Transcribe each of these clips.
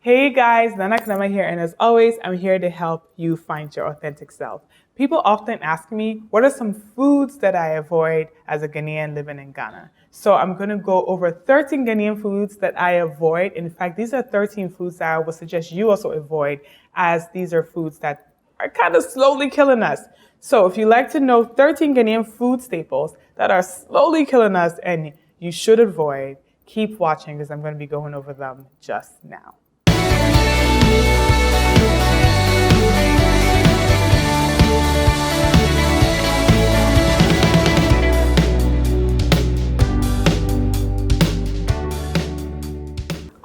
Hey guys, Nana Konamah here, and as always, I'm here to help you find your authentic self. People often ask me, what are some foods that I avoid as a Ghanaian living in Ghana? So I'm going to go over 13 Ghanaian foods that I avoid. In fact, these are 13 foods that I would suggest you also avoid, as these are foods that are kind of slowly killing us. So if you like to know 13 Ghanaian food staples that are slowly killing us and you should avoid, keep watching because I'm going to be going over them just now.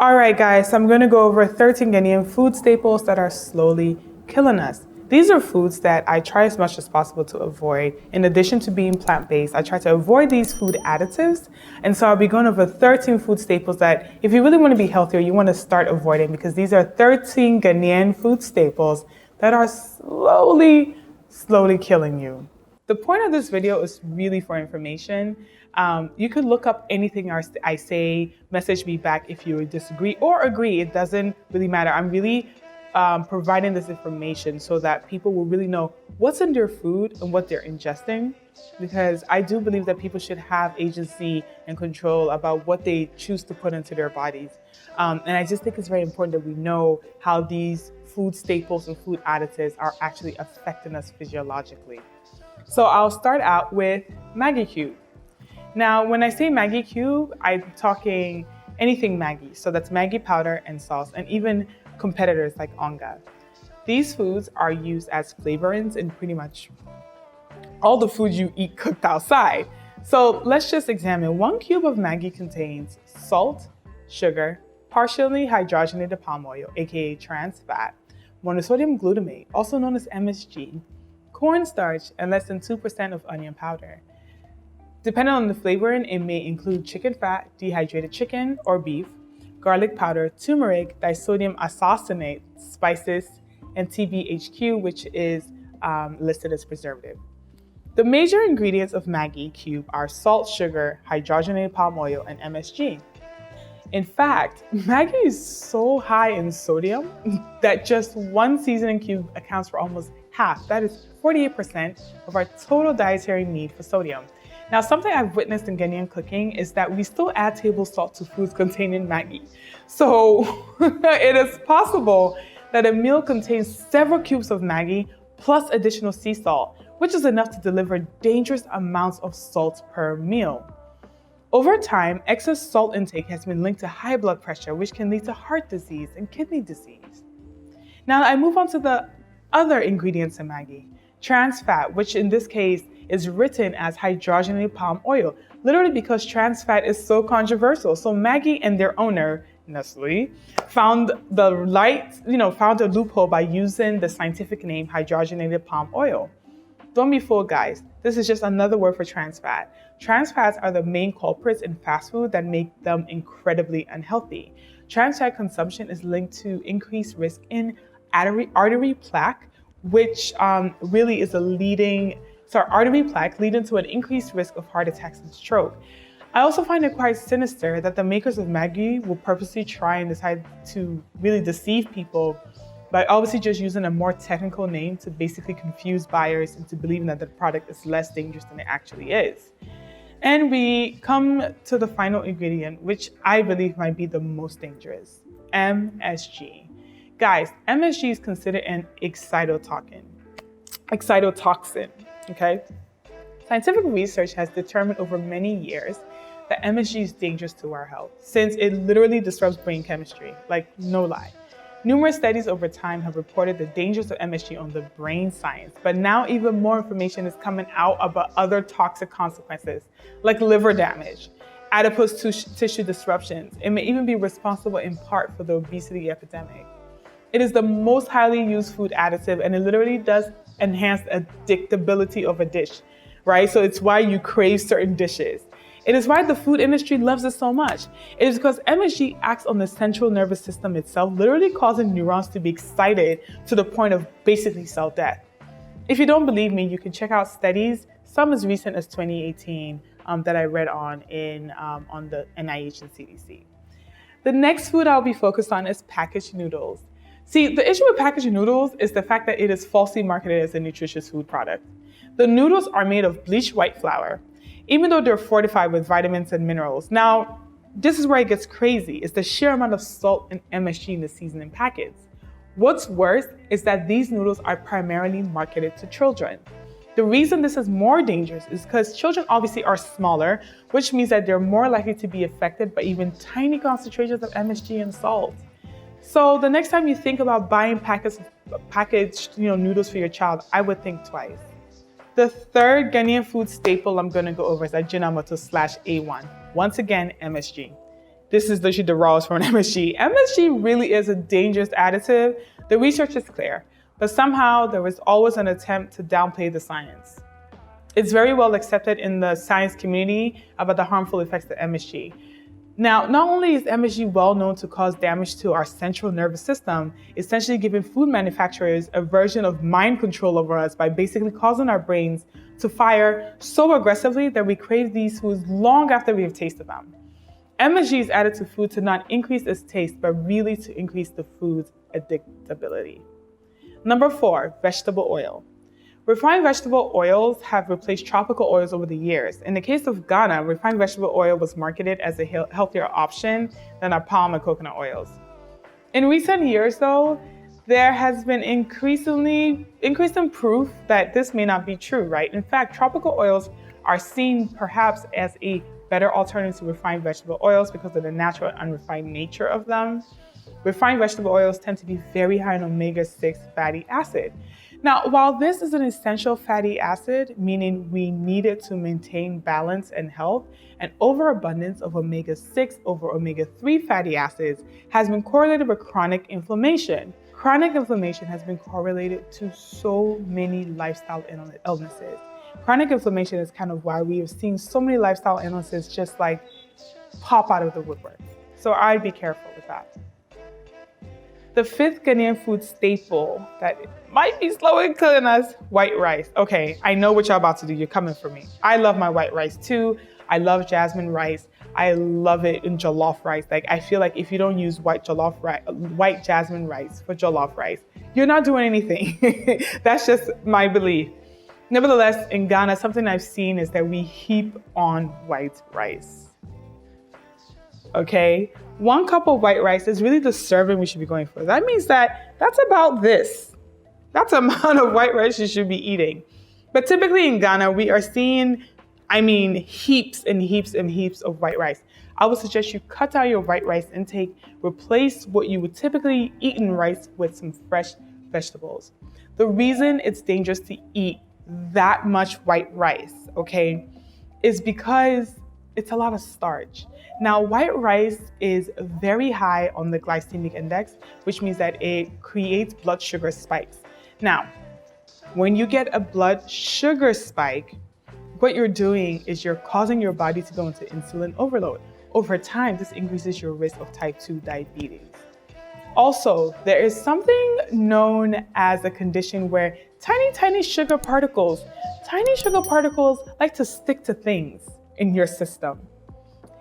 All right, guys, so I'm going to go over 13 Ghanaian food staples that are slowly killing us. These are foods that I try as much as possible to avoid. In addition to being plant-based, I try to avoid these food additives. And so I'll be going over 13 food staples that if you really want to be healthier, you want to start avoiding, because these are 13 Ghanaian food staples that are slowly killing you. The point of this video is really for information. You could look up anything I say, message me back if you disagree or agree. It doesn't really matter. I'm really providing this information so that people will really know what's in their food and what they're ingesting, because I do believe that people should have agency and control about what they choose to put into their bodies. And I just think it's very important that we know how these food staples and food additives are actually affecting us physiologically. So I'll start out with Maggi cube. Now, when I say Maggi cube, I'm talking anything Maggi. So that's Maggi powder and sauce, and even competitors like Onga. These foods are used as flavorings in pretty much all the food you eat cooked outside. So let's just examine. 1 cube of Maggi contains salt, sugar, partially hydrogenated palm oil, aka trans fat, monosodium glutamate, also known as MSG, cornstarch, and less than 2% of onion powder. Depending on the flavoring, it may include chicken fat, dehydrated chicken or beef, garlic powder, turmeric, disodium isocyanate, spices, and TBHQ, which is listed as preservative. The major ingredients of Maggi cube are salt, sugar, hydrogenated palm oil, and MSG. In fact, Maggi is so high in sodium that just 1 seasoning cube accounts for almost half. That is 48% of our total dietary need for sodium. Now, something I've witnessed in Ghanaian cooking is that we still add table salt to foods containing Maggi. So it is possible that a meal contains several cubes of Maggi plus additional sea salt, which is enough to deliver dangerous amounts of salt per meal. Over time, excess salt intake has been linked to high blood pressure, which can lead to heart disease and kidney disease. Now I move on to the other ingredients in Maggi. Trans fat, which in this case is written as hydrogenated palm oil, literally because trans fat is so controversial. So Maggi and their owner, Nestle, found a loophole by using the scientific name hydrogenated palm oil. Don't be fooled, guys. This is just another word for trans fat. Trans fats are the main culprits in fast food that make them incredibly unhealthy. Trans fat consumption is linked to increased risk in artery plaque, which really is artery plaque leading to an increased risk of heart attacks and stroke. I also find it quite sinister that the makers of Maggi will purposely try and decide to really deceive people by obviously just using a more technical name to basically confuse buyers into believing that the product is less dangerous than it actually is. And we come to the final ingredient, which I believe might be the most dangerous, MSG. Guys, MSG is considered an excitotoxin, okay? Scientific research has determined over many years that MSG is dangerous to our health, since it literally disrupts brain chemistry, like no lie. Numerous studies over time have reported the dangers of MSG on the brain science, but now even more information is coming out about other toxic consequences, like liver damage, adipose tissue disruptions. It may even be responsible in part for the obesity epidemic. It is the most highly used food additive, and it literally does enhance the addictability of a dish, right? So it's why you crave certain dishes. It is why the food industry loves it so much. It is because MSG acts on the central nervous system itself, literally causing neurons to be excited to the point of basically cell death. If you don't believe me, you can check out studies, some as recent as 2018, that I read on the NIH and CDC. The next food I'll be focused on is packaged noodles. See, the issue with packaged noodles is the fact that it is falsely marketed as a nutritious food product. The noodles are made of bleached white flour, even though they're fortified with vitamins and minerals. Now, this is where it gets crazy, is the sheer amount of salt and MSG in the seasoning packets. What's worse is that these noodles are primarily marketed to children. The reason this is more dangerous is because children obviously are smaller, which means that they're more likely to be affected by even tiny concentrations of MSG and salt. So the next time you think about buying packaged noodles for your child, I would think twice. The third Ghanaian food staple I'm going to go over is Ajinomoto/A1. Once again, MSG. This is literally the rawest form of MSG. MSG really is a dangerous additive. The research is clear, but somehow there was always an attempt to downplay the science. It's very well accepted in the science community about the harmful effects of MSG. Now, not only is MSG well known to cause damage to our central nervous system, essentially giving food manufacturers a version of mind control over us by basically causing our brains to fire so aggressively that we crave these foods long after we have tasted them. MSG is added to food to not increase its taste, but really to increase the food's addictability. Number 4, vegetable oil. Refined vegetable oils have replaced tropical oils over the years. In the case of Ghana, refined vegetable oil was marketed as a healthier option than our palm and coconut oils. In recent years, though, there has been increasing proof that this may not be true, right? In fact, tropical oils are seen perhaps as a better alternative to refined vegetable oils because of the natural and unrefined nature of them. Refined vegetable oils tend to be very high in omega-6 fatty acid. Now, while this is an essential fatty acid, meaning we need it to maintain balance and health, an overabundance of omega-6 over omega-3 fatty acids has been correlated with chronic inflammation. Chronic inflammation has been correlated to so many lifestyle illnesses. Chronic inflammation is kind of why we have seen so many lifestyle illnesses just like pop out of the woodwork. So I'd be careful with that. The 5th Ghanaian food staple that might be slowly killing us, white rice. Okay, I know what y'all about to do. You're coming for me. I love my white rice too. I love jasmine rice. I love it in jollof rice. Like, I feel like if you don't use white jasmine rice for jollof rice, you're not doing anything. That's just my belief. Nevertheless, in Ghana, something I've seen is that we heap on white rice. Okay, 1 cup of white rice is really the serving we should be going for. That means that's about this. That's the amount of white rice you should be eating. But typically in Ghana, we are seeing, heaps and heaps and heaps of white rice. I would suggest you cut down your white rice intake, replace what you would typically eat in rice with some fresh vegetables. The reason it's dangerous to eat that much white rice, okay, is because it's a lot of starch. Now, white rice is very high on the glycemic index, which means that it creates blood sugar spikes. Now, when you get a blood sugar spike, what you're doing is you're causing your body to go into insulin overload. Over time, this increases your risk of type 2 diabetes. Also, there is something known as a condition where tiny sugar particles like to stick to things in your system.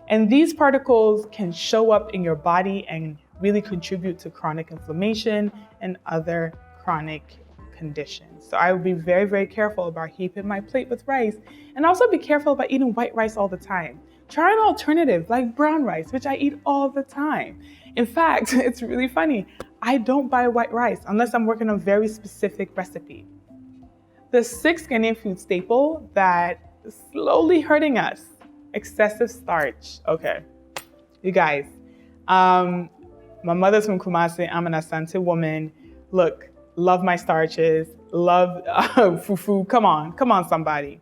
And these particles can show up in your body and really contribute to chronic inflammation and other chronic conditions. So I would be very, very careful about heaping my plate with rice, and also be careful about eating white rice all the time. Try an alternative like brown rice, which I eat all the time. In fact, it's really funny. I don't buy white rice unless I'm working on a very specific recipe. The 6th Ghanaian food staple that is slowly hurting us, excessive starch. Okay, you guys, my mother's from Kumasi. I'm an Asante woman. Look, love my starches, love fufu. Come on, somebody.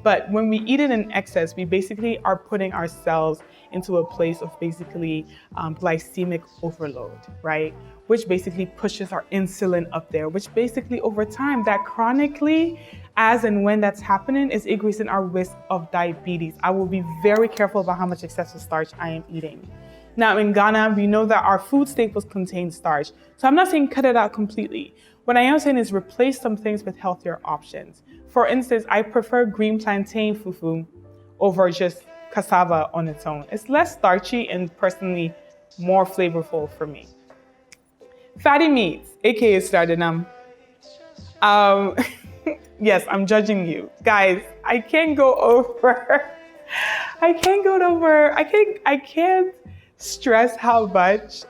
But when we eat it in excess, we basically are putting ourselves into a place of basically glycemic overload, right? Which basically pushes our insulin up there, which basically over time, that chronically, as and when that's happening, is increasing our risk of diabetes. I will be very careful about how much excessive starch I am eating. Now in Ghana, we know that our food staples contain starch. So I'm not saying cut it out completely. What I am saying is replace some things with healthier options. For instance, I prefer green plantain fufu over just cassava on its own. It's less starchy and personally more flavorful for me. Fatty meats, aka sardinam. Yes, I'm judging you. Guys, I can't go over. I can't stress how much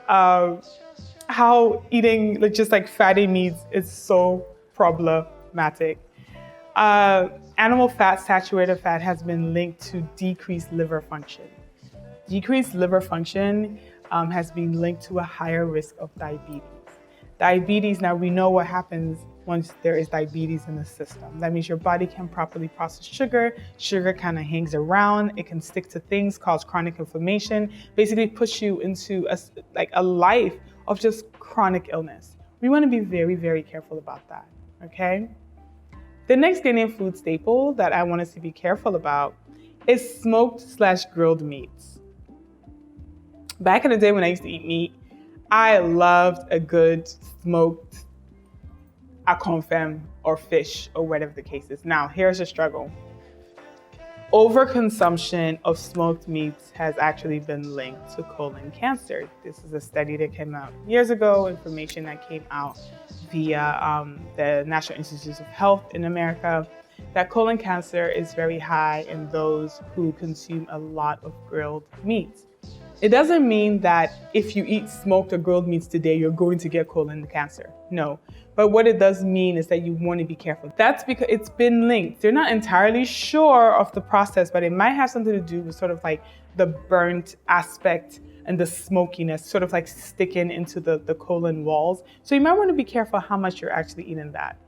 how eating just like fatty meats is so problematic. Animal fat, saturated fat has been linked to decreased liver function. Decreased liver function has been linked to a higher risk of diabetes. Diabetes, now we know what happens once there is diabetes in the system. That means your body can't properly process sugar. Sugar kind of hangs around. It can stick to things, cause chronic inflammation, basically push you into a life of just chronic illness. We want to be very, very careful about that, okay? The next Ghanaian food staple that I want us to be careful about is smoked/grilled meats. Back in the day when I used to eat meat, I loved a good smoked akonfem or fish or whatever the case is. Now, here's the struggle. Overconsumption of smoked meats has actually been linked to colon cancer. This is a study that came out years ago, information that came out via the National Institutes of Health in America, that colon cancer is very high in those who consume a lot of grilled meats. It doesn't mean that if you eat smoked or grilled meats today, you're going to get colon cancer. No. But what it does mean is that you want to be careful. That's because it's been linked. They're not entirely sure of the process, but it might have something to do with sort of like the burnt aspect and the smokiness sort of like sticking into the colon walls. So you might want to be careful how much you're actually eating that.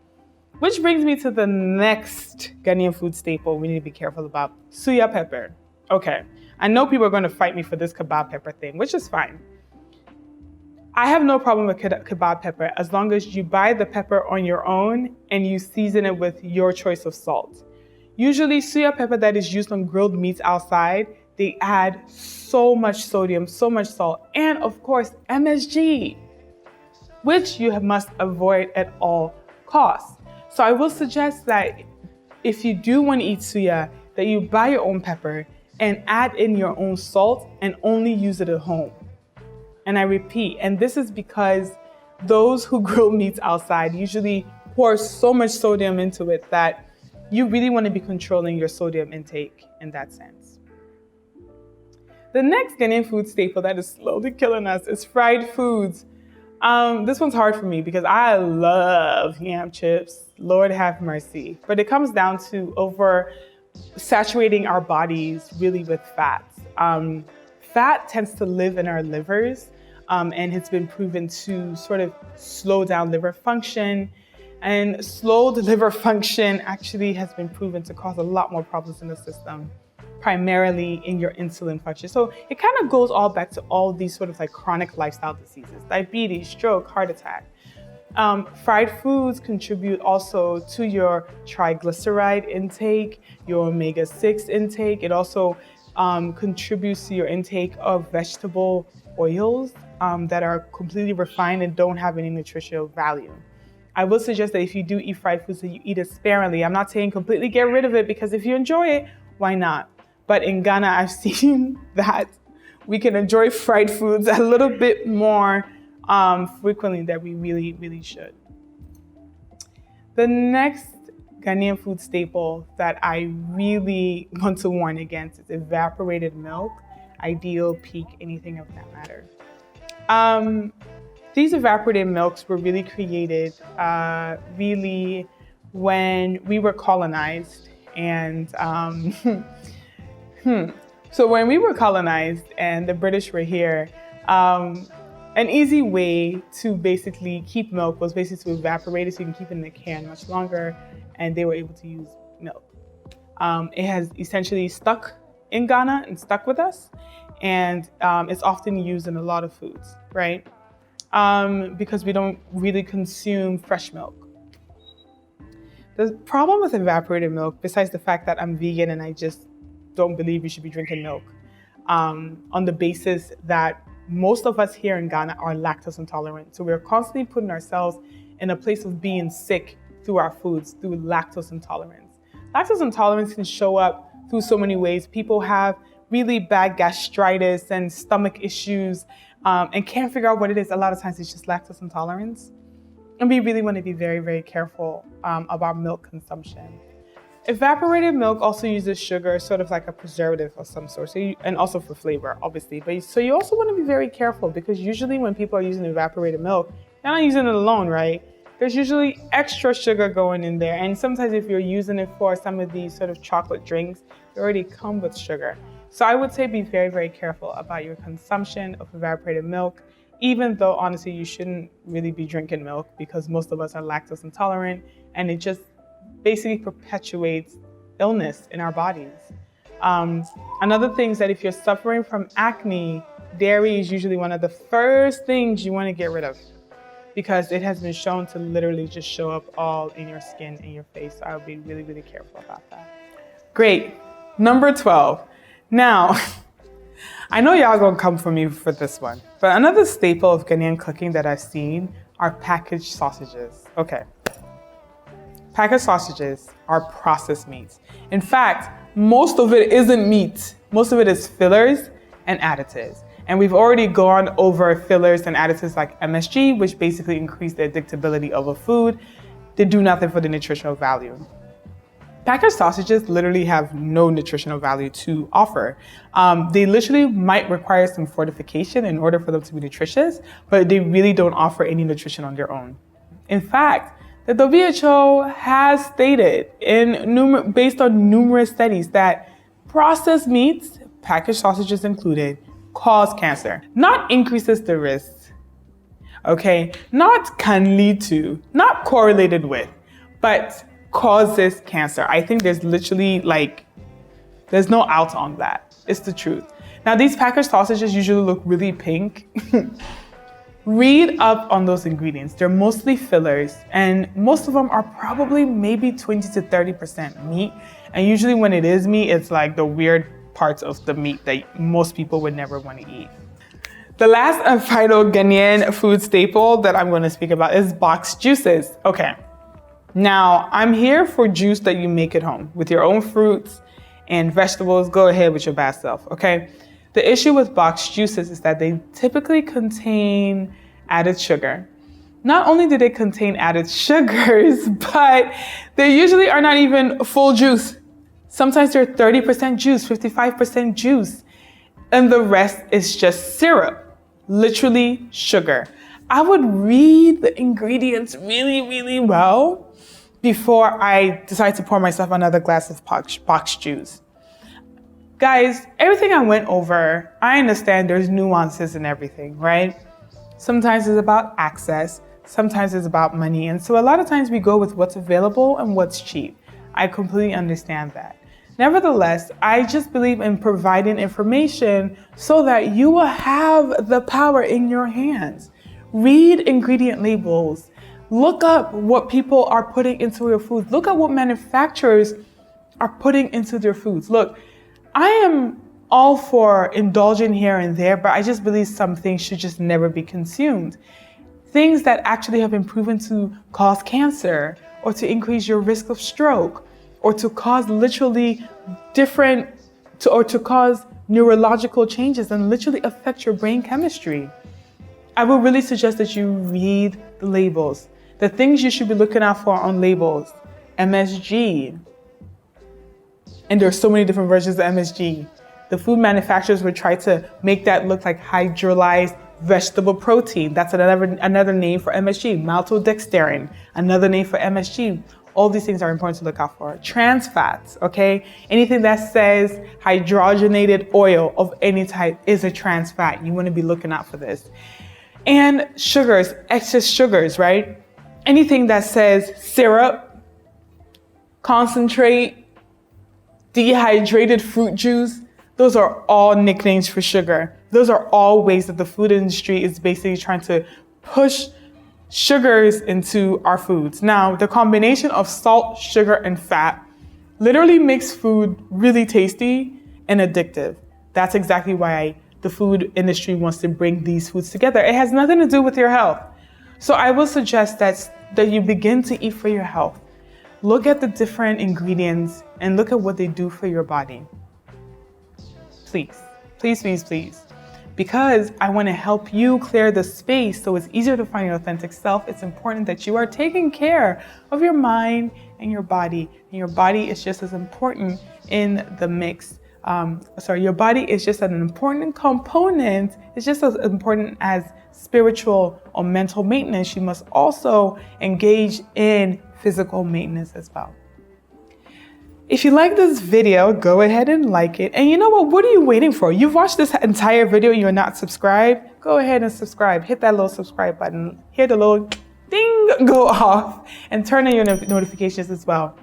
Which brings me to the next Ghanaian food staple we need to be careful about, suya pepper. Okay, I know people are going to fight me for this kebab pepper thing, which is fine. I have no problem with kebab pepper as long as you buy the pepper on your own and you season it with your choice of salt. Usually suya pepper that is used on grilled meats outside, they add so much sodium, so much salt, and of course MSG, which you must avoid at all costs. So I will suggest that if you do want to eat suya, that you buy your own pepper and add in your own salt and only use it at home. And I repeat, and this is because those who grill meats outside usually pour so much sodium into it that you really want to be controlling your sodium intake in that sense. The next Ghanaian food staple that is slowly killing us is fried foods. This one's hard for me because I love yam chips. Lord have mercy. But it comes down to over saturating our bodies really with fats. Fat tends to live in our livers, and it's been proven to sort of slow down liver function. And slowed liver function actually has been proven to cause a lot more problems in the system, primarily in your insulin function. So it kind of goes all back to all these sort of like chronic lifestyle diseases, diabetes, stroke, heart attack. Fried foods contribute also to your triglyceride intake, your omega-6 intake. It also contributes to your intake of vegetable oils that are completely refined and don't have any nutritional value. I would suggest that if you do eat fried foods, that you eat it sparingly. I'm not saying completely get rid of it, because if you enjoy it, why not? But in Ghana, I've seen that we can enjoy fried foods a little bit more frequently than we really, really should. The next Ghanaian food staple that I really want to warn against is evaporated milk, ideal, peak, anything of that matter. These evaporated milks were really created really when we were colonized. And so when we were colonized and the British were here, an easy way to basically keep milk was basically to evaporate it so you can keep it in the can much longer, and they were able to use milk. It has essentially stuck in Ghana and stuck with us, and it's often used in a lot of foods, right? Because we don't really consume fresh milk. The problem with evaporated milk, besides the fact that I'm vegan and I just don't believe you should be drinking milk, on the basis that most of us here in Ghana are lactose intolerant. So we're constantly putting ourselves in a place of being sick through our foods, through lactose intolerance. Lactose intolerance can show up through so many ways. People have really bad gastritis and stomach issues and can't figure out what it is. A lot of times it's just lactose intolerance. And we really want to be very, very careful about milk consumption. Evaporated milk also uses sugar, sort of like a preservative of some sort, and also for flavor, obviously. So you also want to be very careful, because usually when people are using evaporated milk, they're not using it alone, right? There's usually extra sugar going in there. And sometimes if you're using it for some of these sort of chocolate drinks, they already come with sugar. So I would say be very, very careful about your consumption of evaporated milk, even though honestly you shouldn't really be drinking milk, because most of us are lactose intolerant, and it just basically perpetuates illness in our bodies. Another thing is that if you're suffering from acne, dairy is usually one of the first things you want to get rid of, because it has been shown to literally just show up all in your skin and your face. So I would be really, really careful about that. Great. Number 12. Now, I know y'all gonna come for me for this one, but another staple of Ghanaian cooking that I've seen are packaged sausages. Okay. Packaged sausages are processed meats. In fact, most of it isn't meat. Most of it is fillers and additives. And we've already gone over fillers and additives like MSG, which basically increase the addictability of a food. They do nothing for the nutritional value. Packaged sausages literally have no nutritional value to offer. They literally might require some fortification in order for them to be nutritious, but they really don't offer any nutrition on their own. In fact, the WHO has stated, based on numerous studies, that processed meats, packaged sausages included, cause cancer. Not increases the risk, okay? Not can lead to, not correlated with, but causes cancer. I think there's literally there's no out on that. It's the truth. Now, these packaged sausages usually look really pink. Read up on those ingredients. They're mostly fillers, and most of them are probably maybe 20 to 30% meat. And usually when it is meat, it's like the weird parts of the meat that most people would never want to eat. The last and final Ghanaian food staple that I'm going to speak about is boxed juices. Okay. Now, I'm here for juice that you make at home with your own fruits and vegetables. Go ahead with your best self, okay? The issue with boxed juices is that they typically contain added sugar. Not only do they contain added sugars, but they usually are not even full juice. Sometimes they're 30% juice, 55% juice, and the rest is just syrup, literally sugar. I would read the ingredients really, really well before I decide to pour myself another glass of boxed juice. Guys, everything I went over, I understand there's nuances in everything, right? Sometimes it's about access, sometimes it's about money. And so a lot of times we go with what's available and what's cheap. I completely understand that. Nevertheless, I just believe in providing information so that you will have the power in your hands. Read ingredient labels. Look up what people are putting into your foods. Look at what manufacturers are putting into their foods. Look, I am all for indulging here and there, but I just believe some things should just never be consumed. Things that actually have been proven to cause cancer, or to increase your risk of stroke, or to cause literally to cause neurological changes and literally affect your brain chemistry. I would really suggest that you read the labels. The things you should be looking out for on labels: MSG. And there's so many different versions of MSG. The food manufacturers would try to make that look like hydrolyzed vegetable protein. That's another name for MSG. Maltodextrin, another name for MSG. All these things are important to look out for. Trans fats, okay? Anything that says hydrogenated oil of any type is a trans fat. You want to be looking out for this. And sugars, excess sugars, right? Anything that says syrup, concentrate, dehydrated fruit juice, those are all nicknames for sugar. Those are all ways that the food industry is basically trying to push sugars into our foods. Now, the combination of salt, sugar, and fat literally makes food really tasty and addictive. That's exactly why the food industry wants to bring these foods together. It has nothing to do with your health. So I will suggest that you begin to eat for your health. Look at the different ingredients and look at what they do for your body. Please, please, please, please. Because I want to help you clear the space so it's easier to find your authentic self, it's important that you are taking care of your mind and your body. And your body is just as important in the mix. Your body is just an important component. It's just as important as spiritual or mental maintenance. You must also engage in physical maintenance as well. If you like this video, go ahead and like it. And you know what are you waiting for? You've watched this entire video and you're not subscribed? Go ahead and subscribe. Hit that little subscribe button. Hear the little ding go off and turn on your notifications as well.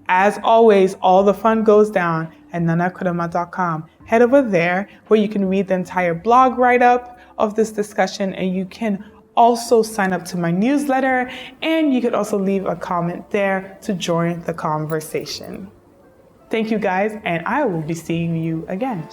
As always, all the fun goes down at nanakonamah.com. Head over there where you can read the entire blog write-up of this discussion, and you can also sign up to my newsletter, and you can also leave a comment there to join the conversation. Thank you guys, and I will be seeing you again.